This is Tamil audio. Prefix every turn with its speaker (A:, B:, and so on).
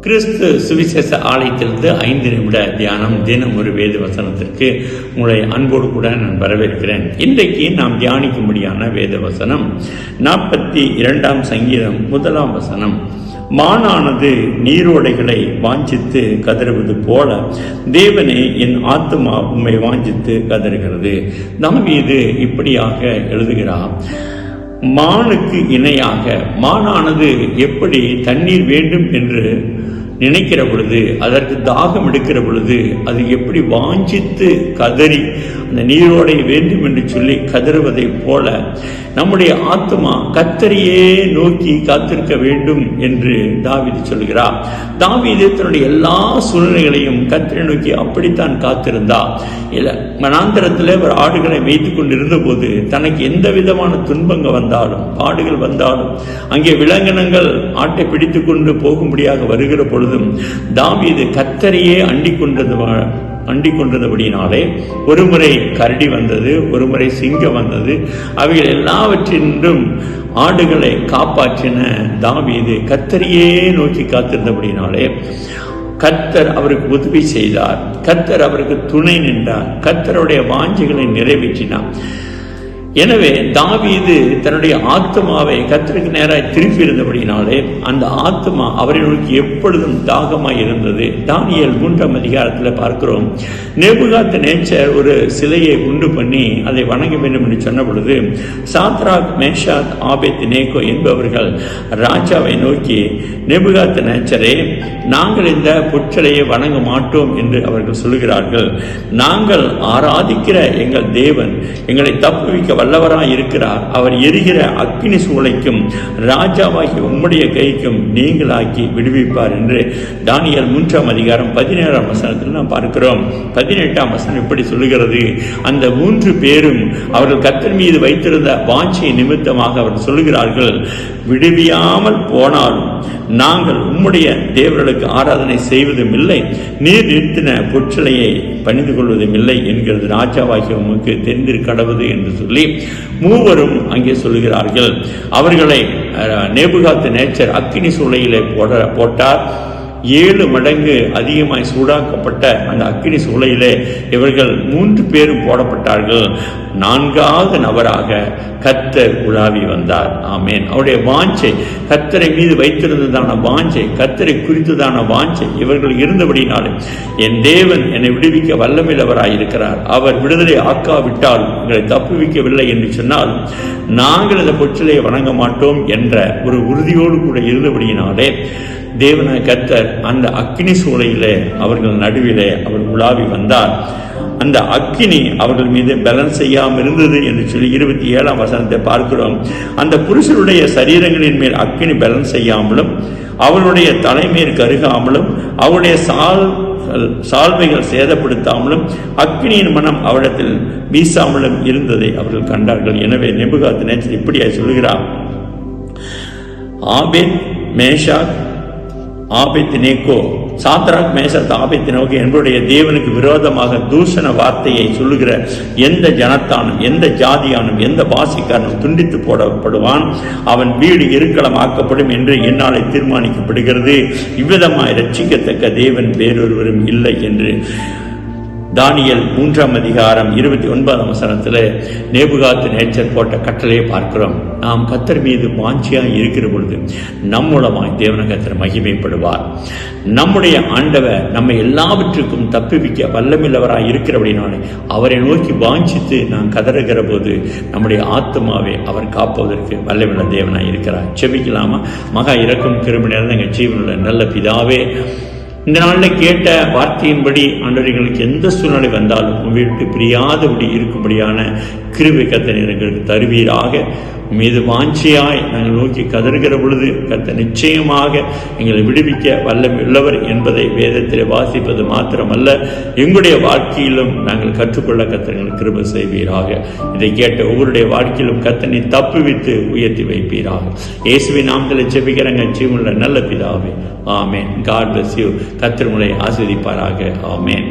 A: கிறிஸ்து சுவிசேஷ ஆலயத்திலிருந்து 5 நிமிட தியானம், தினம் ஒரு வேத வசனத்திற்கு உங்களை அன்போடு கூட நான் வரவேற்கிறேன். இன்றைக்கு நாம் தியானிக்கும்படியான வேத வசனம் 42ஆம் சங்கீதம் 1ஆம் வசனம். மானானது நீரோடைகளை வாஞ்சித்து கதறுவது போல தேவனே என் ஆத்துமா உம்மை வாஞ்சித்து கதறுகிறது. தாவீது இப்படியாக எழுதுகிறார். மானுக்கு இணையாக மானானது எப்படி தண்ணீர் வேண்டும் என்று நினைக்கிற பொழுது, அதற்கு தாகம் எடுக்கிற பொழுது அது எப்படி வாஞ்சித்து கதறி அந்த நீரோடை வேண்டும் என்று சொல்லி கதறுவதை போல நம்முடைய ஆத்மா கர்த்தரையே நோக்கி காத்திருக்க வேண்டும் என்று தாவீது சொல்கிறார். தாவீது தன்னுடைய எல்லா சூழ்நிலைகளையும் கர்த்தரை நோக்கி அப்படித்தான் காத்திருந்தார். வனாந்தரத்தில் ஒரு ஆடுகளை மேய்த்துக் கொண்டிருந்த போது தனக்கு எந்த விதமான துன்பங்கள் வந்தாலும், பாடுகள் வந்தாலும், அங்கே விலங்கினங்கள் ஆட்டை பிடித்து கொண்டு போகும்படியாக வருகிற பொழுதும் தாவீது கர்த்தரையே அண்டிக் கொண்டபடியினாலே ஒரு முறை கரடி வந்தது, ஒரு முறை சிங்கம் வந்தது. அவைகள் எல்லாவற்றின்றும் ஆடுகளை காப்பாற்றின தாவீது கர்த்தரையே நோக்கி காத்திருந்தபடினாலே கர்த்தர் அவருக்கு உதவி செய்தார். கர்த்தர் அவருக்கு துணை நின்றார். கர்த்தருடைய வாஞ்சைகளை நிறைவேற்றினார். எனவே தாவீது தன்னுடைய ஆத்மாவை கர்த்தருக்கு நேராக திருப்பி இருந்தபடினாலே அந்த ஆத்மா அவரை நோக்கி எப்பொழுதும் தாகமாய் இருந்தது. தானியேல் 3ஆம் அதிகாரத்தில் பார்க்கிறோம். நேபுகாத்நேச்சர் ஒரு சிலையை உண்டு பண்ணி அதை வணங்க வேண்டும் என்று சொன்ன பொழுது சாத்ராக், மேஷாக், ஆபேத்நேகோ என்பவர்கள் ராஜாவை நோக்கி, நேபுகாத்நேச்சரே, நாங்கள் இந்த பொற்சிலையை வணங்க மாட்டோம் என்று அவர்கள் சொல்கிறார்கள். நாங்கள் ஆராதிக்கிற எங்கள் தேவன் எங்களை தப்புவிக்க வல்லவராய் இருக்கிறார். அவர் எரிகிற அக்கினி சூளைக்கும் ராஜாவாகி உம்முடைய கைக்கும் நீங்களாக்கி விடுவிப்பார் என்று தானியேல் 3ஆம் அதிகாரம் 17ஆம் வசனத்தில் நாம் பார்க்கிறோம். 18ஆம் வசனம் இப்படி சொல்லுகிறது. அந்த 3 பேரும் அவர்கள் கர்த்தர் மீது வைத்திருந்த வாஞ்சை நிமித்தமாக அவர் சொல்லுகிறார்கள், விடுவியாமல் போனாலும் நாங்கள் உம்முடைய தேவர்களுக்கு ஆராதனை செய்வதும் இல்லை, நீர் நிறுத்தின பொற்சிலையை பணிந்து கொள்வதும் இல்லை என்கிறது ராஜாவாகிய உமக்கு தெரிந்திருக்கடவது என்று சொல்லி மூவரும் அங்கே சொல்லுகிறார்கள். அவர்களை நேபுகாத்நேச்சர் அக்கினி சூளையிலே போட்டார். 7 மடங்கு அதிகமாய் சூடாக்கப்பட்ட அந்த அக்கினி சூளையிலே இவர்கள் 3 பேரும் போடப்பட்டார்கள். 4வது நபராக கர்த்தர் உலாவி வந்தார். ஆமேன். அவருடைய வாஞ்சை, கர்த்தரை மீது வைத்திருந்ததான வாஞ்சை, கர்த்தரை குறித்ததான வாஞ்சை இவர்கள் இருந்தபடினாலே என் தேவன் என்னை விடுவிக்க வல்லமையுள்ளவராயிருக்கிறார், அவர் விடுதலை ஆக்காவிட்டால் எங்களை தப்புவிக்கவில்லை என்று சொன்னால் நாங்கள் இந்த பொற்சிலையை வணங்க மாட்டோம் என்ற ஒரு உறுதியோடு கூட இருந்தபடியினாலே தேவனாய கர்த்தர் அந்த அக்கினி சூளையிலே அவர்கள் நடுவிலே அவர் உலாவி வந்தார். அந்த அக்கினி அவர்கள் மீது பலன் செய்யாமல் இருந்தது என்று சொல்லி 27ஆம் வசனத்தை பார்க்கிறோம். அந்த புருஷருடைய சரீரங்களின் மேல் அக்கினி பலன் செய்யாமலும், அவருடைய தலைமேல் கருகாமலும், அவருடைய சால்வைகள் சேதப்படுத்தாமலும், அக்கினியின் மனம் அவரிடத்தில் வீசாமலும் இருந்ததை அவர்கள் கண்டார்கள். எனவே நேபுகாத்நேச்சர் இப்படியாய் சொல்கிறார். Abed, Meshach, Abednego, Shadrach, Meshach, Abednego என்பவருடைய தேவனுக்கு விரோதமாக தூஷண வார்த்தையை சொல்லுகிற எந்த ஜனத்தானும், எந்த ஜாதியானும், எந்த பாஷைக்காரனும் துண்டித்து போடப்படுவான். அவன் வீடு எருக்களமாக்கப்படும் என்று என்னாலே தீர்மானிக்கப்படுகிறது. இவ்விதமாய் ரட்சிக்கத்தக்க தேவன் வேறொருவரும் இல்லை என்று தானியேல் 3ஆம் அதிகாரம் 29ஆம் வசனத்தில் நேபுகாத்நேச்சர் போட்ட கட்டளையை பார்க்கிறோம். நாம் கர்த்தர் மீது வாஞ்சியாய் இருக்கிற பொழுது நம் மூலமாய் தேவன கர்த்தர் மகிமைப்படுவார். நம்முடைய ஆண்டவர் நம்மை எல்லாவற்றுக்கும் தப்புவிக்க வல்லமில்லவராய் இருக்கிறபடினாலே அவரை நோக்கி வாஞ்சித்து நாம் கதறுகிற போது நம்முடைய ஆத்மாவை அவர் காப்பதற்கு வல்லமில்ல தேவனாய் இருக்கிறார். செபிக்கலாமா? மகா இரக்கம் கிருபை நிறைந்த எங்கள் ஜீவனுள்ள நல்ல பிதாவே, இந்த நாளில் கேட்ட வார்த்தையின்படி ஆண்டவர்களுக்கு எந்த சூழ்நிலை வந்தாலும் உங்களை பிரியாதபடி இருக்கும்படியான கிருபை கர்த்தர் எங்களுக்கு தருவீராக. மீது வாஞ்சியாய் நாங்கள் நோக்கி கதறுகிற பொழுது கர்த்தர் நிச்சயமாக எங்களை விடுவிக்க வல்லமையுள்ளவர் என்பதை வேதத்தில் வாசிப்பது மாத்திரமல்ல, எங்களுடைய வாழ்க்கையிலும் நாங்கள் கற்றுக்கொள்ள கர்த்தர் எங்களுக்கு கிருபை செய்வீராக. இதை கேட்ட ஒவ்வொருடைய வாழ்க்கையிலும் கர்த்தரை தப்புவித்து உயர்த்தி வைப்பீராக. இயேசுவின் நாமத்தில் ஜெபிக்கிறங்க ஜீவனுள்ள நல்ல பிதாவே. ஆமேன். God bless you. கர்த்தர் உங்களை ஆசீர்வதிப்பாராக. ஆமேன்.